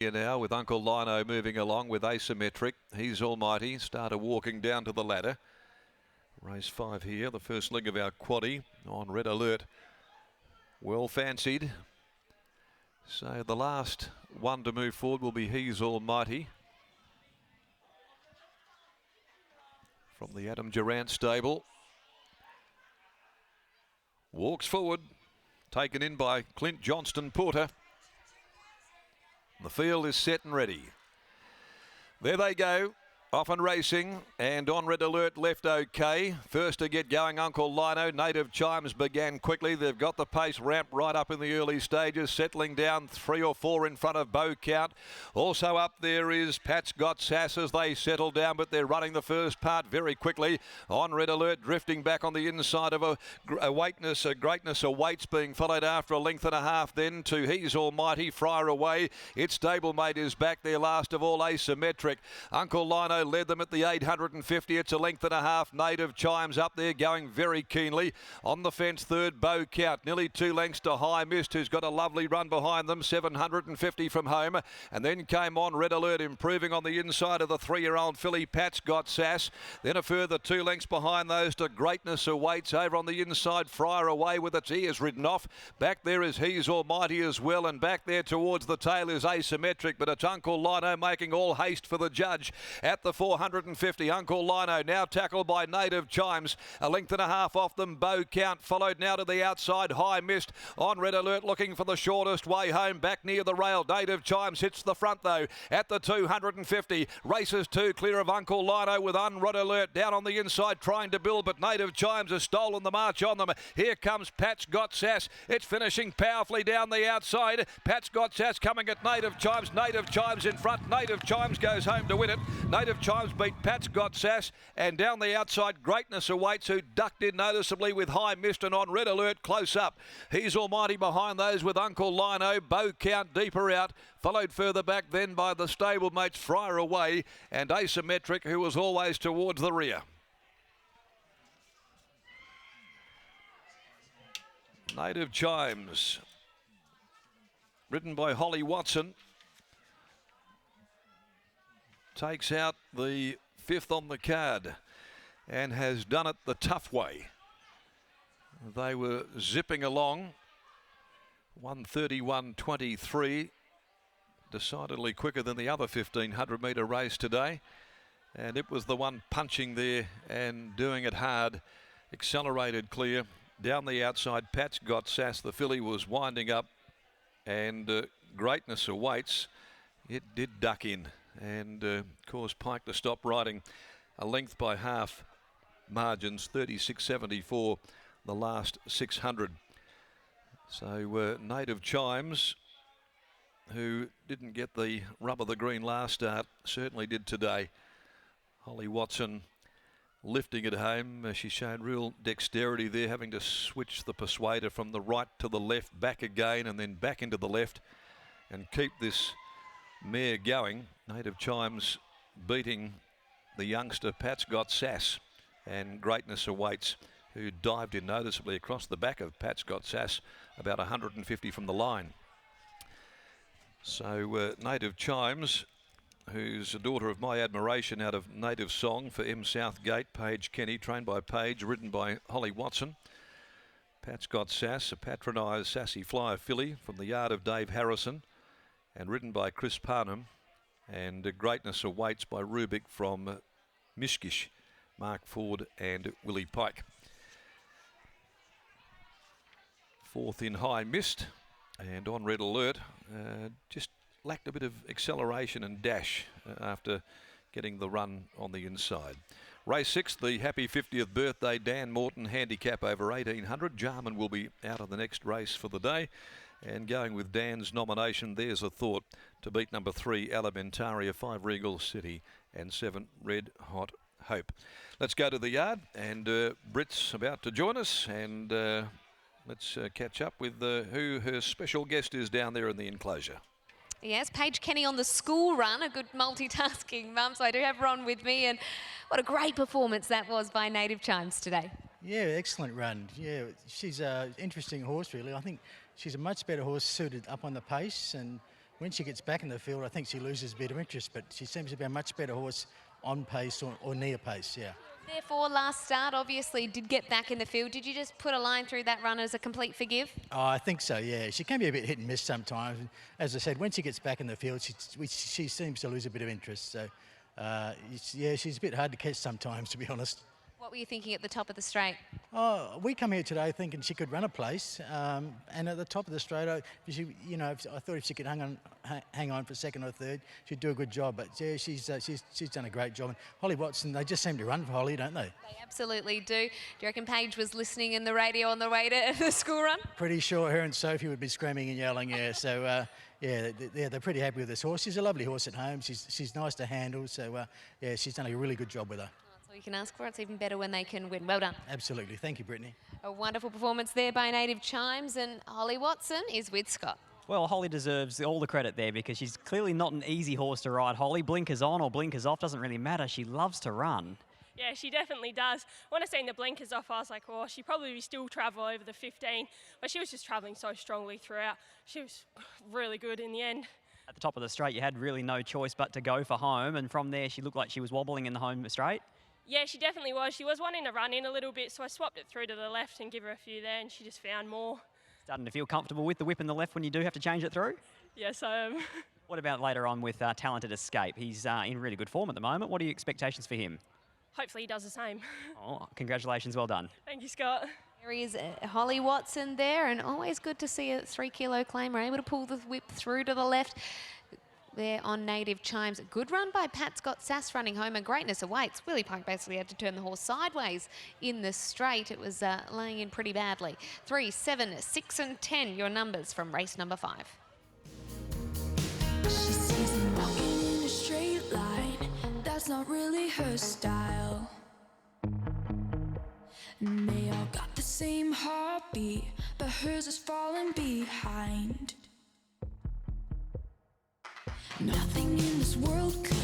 Here now with Uncle Lino moving along with Asymmetric. He's Almighty. Started walking down to the ladder. Race 5 here, the first leg of our quaddie on red alert. Well fancied. So the last one to move forward will be He's Almighty. From the Adam Durant stable. Walks forward. Taken in by Clint Johnston Porter. The field is set and ready. There they go. Off and racing, and on red alert left okay. First to get going, Uncle Lino. Native Chimes began quickly. They've got the pace ramp right up in the early stages, settling down 3 or 4 in front of Bow Count. Also up there is Pat's Got Sass as they settle down, but they're running the first part very quickly. On red alert, drifting back on the inside of a Greatness Awaits, being followed after a length and a half then to He's Almighty. Friar away. Its stablemate is back there, last of all Asymmetric. Uncle Lino led them at the 850. It's a length and a half. Native Chimes up there going very keenly. On the fence third, Bow Count. Nearly 2 lengths to High Mist, who's got a lovely run behind them. 750 from home. And then came on red alert, improving on the inside of the 3-year-old filly Pat's Got Sass. Then a further 2 lengths behind those to Greatness Awaits. Over on the inside, Friar away with its ears ridden off. Back there is He's Almighty as well. And back there towards the tail is Asymmetric. But it's Uncle Lino making all haste for the judge at the 450. Uncle Lino now tackled by Native Chimes. A length and a half off them. Bow Count followed now to the outside. High Mist on red alert looking for the shortest way home. Back near the rail. Native Chimes hits the front though at the 250. Races 2 clear of Uncle Lino with red alert down on the inside trying to build, but Native Chimes has stolen the march on them. Here comes Pat's Got Sass. It's finishing powerfully down the outside. Pat's Got Sass coming at Native Chimes. Native Chimes in front. Native Chimes goes home to win it. Native Chimes beat Pat's Got Sass, and down the outside Greatness Awaits, who ducked in noticeably with High Mist, and on red alert close up. He's Almighty behind those with Uncle Lino. Bow Count deeper out, followed further back then by the stablemates Friar away and Asymmetric, who was always towards the rear. Native Chimes, ridden by Holly Watson, takes out the 5th on the card and has done it the tough way. They were zipping along, 1:31.23, decidedly quicker than the other 1500 metre race today, and it was the one punching there and doing it hard. Accelerated clear down the outside. Pat's Got Sass, the filly, was winding up, and Greatness Awaits, it did duck in and caused Pike to stop riding. A length by half margins, 36.74 the last 600. So Native Chimes, who didn't get the rub of the green last start, certainly did today. Holly Watson lifting it home. She showed real dexterity there, having to switch the persuader from the right to the left, back again and then back into the left, and keep this mare going. Native Chimes beating the youngster Pat's Got Sass, and Greatness Awaits, who dived in noticeably across the back of Pat's Got Sass, about 150 from the line. So Native Chimes, who's a daughter of my admiration out of Native Song for M. Southgate, Paige Kenny, trained by Paige, ridden by Holly Watson. Pat's Got Sass, a patronised Sassy Flyer filly from the yard of Dave Harrison, and ridden by Chris Parnham, and Greatness Awaits by Rubik from Mishkish, Mark Ford and Willie Pike. 4th in High Mist, and on red alert, just lacked a bit of acceleration and dash after getting the run on the inside. Race 6, the happy 50th birthday Dan Morton handicap over 1800. Jarman will be out of the next race for the day. And going with Dan's nomination, There's a Thought, to beat number 3 Alimentaria, 5 Regal City and 7 Red Hot Hope. Let's go to the yard, and Britt's about to join us, and let's catch up with who her special guest is down there in the enclosure. Yes, Paige Kenny on the school run, a good multitasking mum, so I do have Ron with me, and what a great performance that was by Native Chimes today. Yeah, excellent run. Yeah, she's an interesting horse, really. I think she's a much better horse suited up on the pace, and when she gets back in the field, I think she loses a bit of interest, but she seems to be a much better horse on pace or near pace, yeah. Therefore, last start, obviously, did get back in the field. Did you just put a line through that run as a complete forgive? Oh, I think so, yeah. She can be a bit hit and miss sometimes. As I said, when she gets back in the field, she seems to lose a bit of interest. So, yeah, she's a bit hard to catch sometimes, to be honest. What were you thinking at the top of the straight? Oh, we come here today thinking she could run a place, and at the top of the straight, I thought if she could hang on for second or third, she'd do a good job. But yeah, she's done a great job. And Holly Watson, they just seem to run for Holly, don't they? They absolutely do. Do you reckon Paige was listening in the radio on the way to the school run? Pretty sure her and Sophie would be screaming and yelling. Yeah, so yeah, they're pretty happy with this horse. She's a lovely horse at home. She's nice to handle. So yeah, she's done a really good job with her. That's all you can ask for. It's even better when they can win. Well done. Absolutely. Thank you, Brittany. A wonderful performance there by Native Chimes, and Holly Watson is with Scott. Well, Holly deserves all the credit there because she's clearly not an easy horse to ride. Holly, blinkers on or blinkers off, doesn't really matter. She loves to run. Yeah, she definitely does. When I seen the blinkers off, I was like, oh, she'd probably still travel over the 15, but she was just travelling so strongly throughout. She was really good in the end. At the top of the straight, you had really no choice but to go for home, and from there she looked like she was wobbling in the home straight. Yeah, she definitely was. She was wanting to run in a little bit, so I swapped it through to the left and give her a few there, and she just found more. Starting to feel comfortable with the whip in the left when you do have to change it through? Yes, I am. What about later on with Talented Escape? He's in really good form at the moment. What are your expectations for him? Hopefully he does the same. Oh, congratulations, well done. Thank you, Scott. There is Holly Watson there, and always good to see a 3 kilo claimer able to pull the whip through to the left. There on Native Chimes. Good run by Pat Scott Sass running home, and greatness awaits. Willie Pike basically had to turn the horse sideways in the straight. It was laying in pretty badly. 3, 7, 6 and 10, your numbers from race number 5. She sees him walking in a straight line. That's not really her style. And they all got the same heartbeat, but hers is falling behind. Nothing in this world could